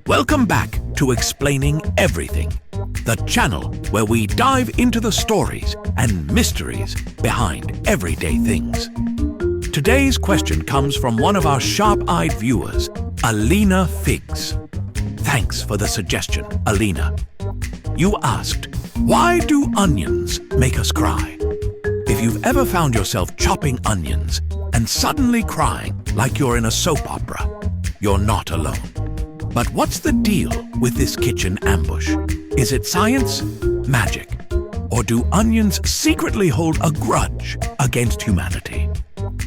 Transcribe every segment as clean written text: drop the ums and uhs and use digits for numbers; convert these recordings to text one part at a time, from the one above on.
Welcome back to Explaining Everything, the channel where we dive into the stories and mysteries behind everyday things. Today's question comes from one of our sharp-eyed viewers, Alina Figs. Thanks for the suggestion, Alina. You asked, why do onions make us cry? If you've ever found yourself chopping onions and suddenly crying like you're in a soap opera, you're not alone. But what's the deal with this kitchen ambush? Is it science, magic, or do onions secretly hold a grudge against humanity?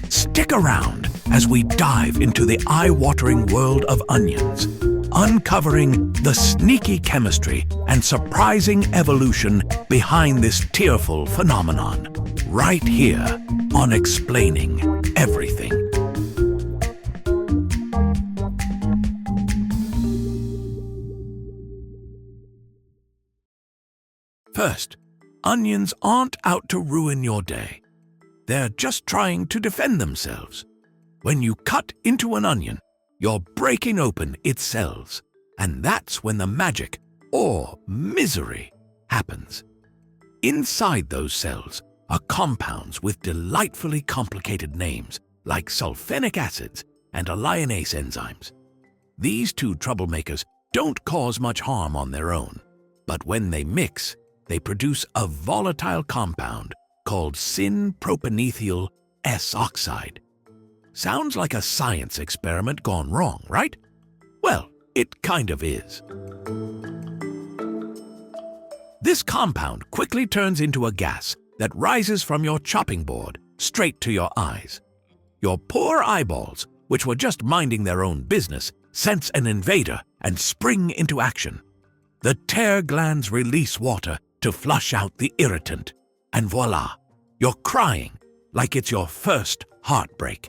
Stick around as we dive into the eye-watering world of onions, uncovering the sneaky chemistry and surprising evolution behind this tearful phenomenon, right here on Explaining Everything. First, onions aren't out to ruin your day. They're just trying to defend themselves. When you cut into an onion, you're breaking open its cells, and that's when the magic, or misery, happens. Inside those cells are compounds with delightfully complicated names like sulfenic acids and alliinase enzymes. These two troublemakers don't cause much harm on their own, but when they mix, they produce a volatile compound called syn-propanethyl S-oxide. Sounds like a science experiment gone wrong, right? Well, it kind of is. This compound quickly turns into a gas that rises from your chopping board straight to your eyes. Your poor eyeballs, which were just minding their own business, sense an invader and spring into action. The tear glands release water to flush out the irritant, and voila, you're crying like it's your first heartbreak.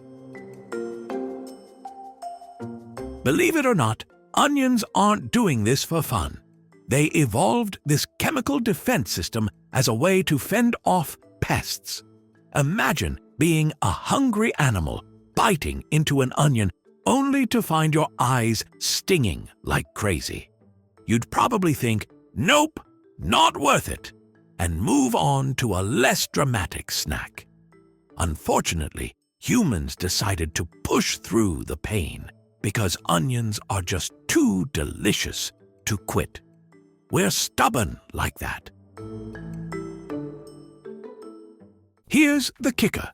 Believe it or not, onions aren't doing this for fun. They evolved this chemical defense system as a way to fend off pests. Imagine being a hungry animal biting into an onion only to find your eyes stinging like crazy. You'd probably think, nope, not worth it, and move on to a less dramatic snack. Unfortunately, humans decided to push through the pain because onions are just too delicious to quit. We're stubborn like that. Here's the kicker.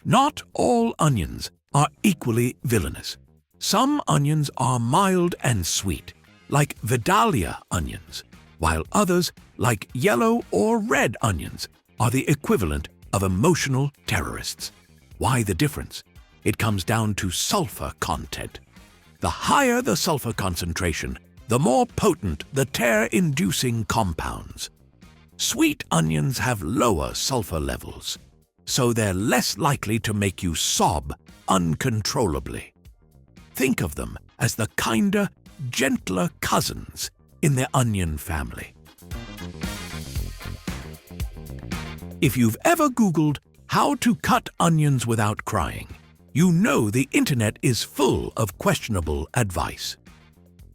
Not all onions are equally villainous. Some onions are mild and sweet, like Vidalia onions, while others, like yellow or red onions, are the equivalent of emotional terrorists. Why the difference? It comes down to sulfur content. The higher the sulfur concentration, the more potent the tear-inducing compounds. Sweet onions have lower sulfur levels, so they're less likely to make you sob uncontrollably. Think of them as the kinder, gentler cousins in the onion family. If you've ever Googled how to cut onions without crying, you know the internet is full of questionable advice.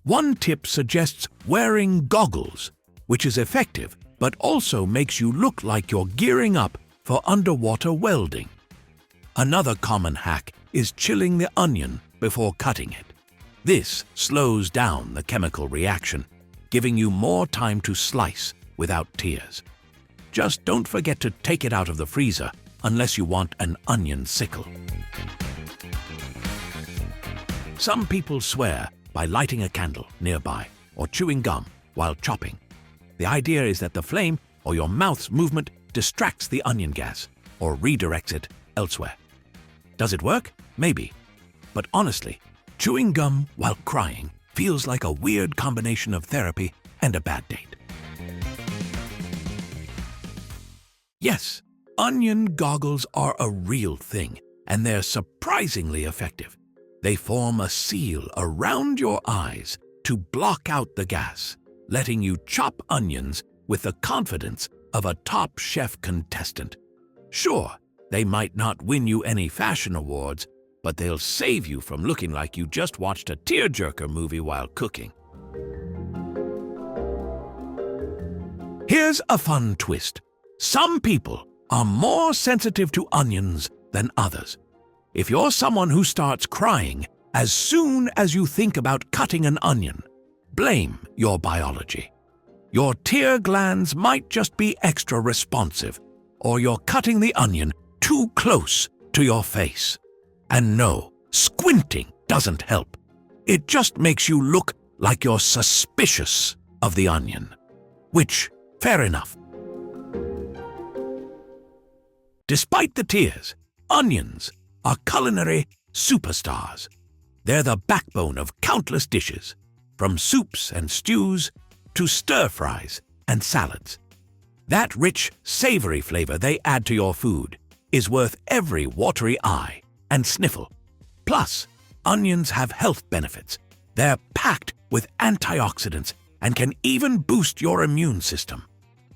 One tip suggests wearing goggles, which is effective but also makes you look like you're gearing up for underwater welding. Another common hack is chilling the onion before cutting it. This slows down the chemical reaction, giving you more time to slice without tears. Just don't forget to take it out of the freezer unless you want an onion sickle. Some people swear by lighting a candle nearby or chewing gum while chopping. The idea is that the flame or your mouth's movement distracts the onion gas or redirects it elsewhere. Does it work? Maybe. But honestly, chewing gum while crying feels like a weird combination of therapy and a bad date. Yes, onion goggles are a real thing, and they're surprisingly effective. They form a seal around your eyes to block out the gas, letting you chop onions with the confidence of a top chef contestant. Sure, they might not win you any fashion awards, but they'll save you from looking like you just watched a tearjerker movie while cooking. Here's a fun twist. Some people are more sensitive to onions than others. If you're someone who starts crying as soon as you think about cutting an onion, blame your biology. Your tear glands might just be extra responsive, or you're cutting the onion too close to your face. And no, squinting doesn't help. It just makes you look like you're suspicious of the onion. Which, fair enough. Despite the tears, onions are culinary superstars. They're the backbone of countless dishes, from soups and stews to stir-fries and salads. That rich, savory flavor they add to your food is worth every watery eye and sniffle. Plus, onions have health benefits. They're packed with antioxidants and can even boost your immune system.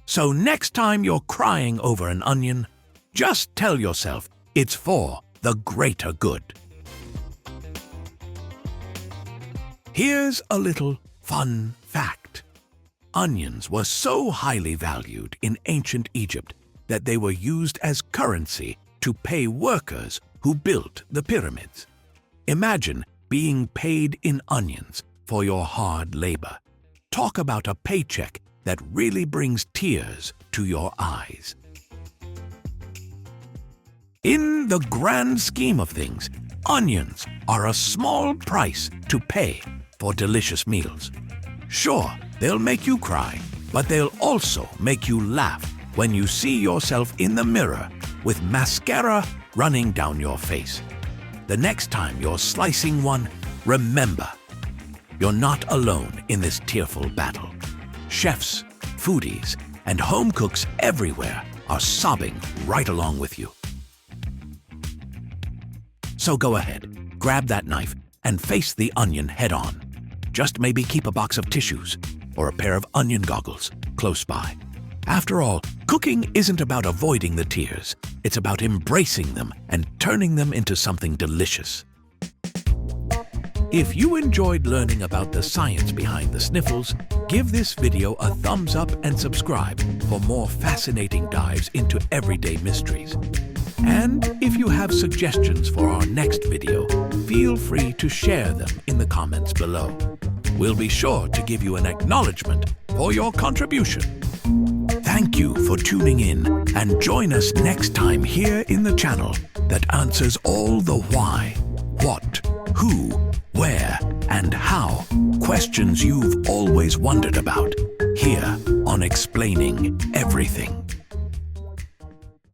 So next time you're crying over an onion, just tell yourself it's for the greater good. Here's a little fun fact. Onions were so highly valued in ancient Egypt that they were used as currency to pay workers who built the pyramids. Imagine being paid in onions for your hard labor. Talk about a paycheck that really brings tears to your eyes. In the grand scheme of things, onions are a small price to pay for delicious meals. Sure, they'll make you cry, but they'll also make you laugh when you see yourself in the mirror with mascara running down your face. The next time you're slicing one, remember, you're not alone in this tearful battle. Chefs, foodies, and home cooks everywhere are sobbing right along with you. So go ahead, grab that knife, and face the onion head-on. Just maybe keep a box of tissues or a pair of onion goggles close by. After all, cooking isn't about avoiding the tears. It's about embracing them and turning them into something delicious. If you enjoyed learning about the science behind the sniffles, give this video a thumbs up and subscribe for more fascinating dives into everyday mysteries. And if you have suggestions for our next video, feel free to share them in the comments below. We'll be sure to give you an acknowledgement for your contribution. Thank you for tuning in, and join us next time here in the channel that answers all the why, what, who, where, and how questions you've always wondered about, here on Explaining Everything.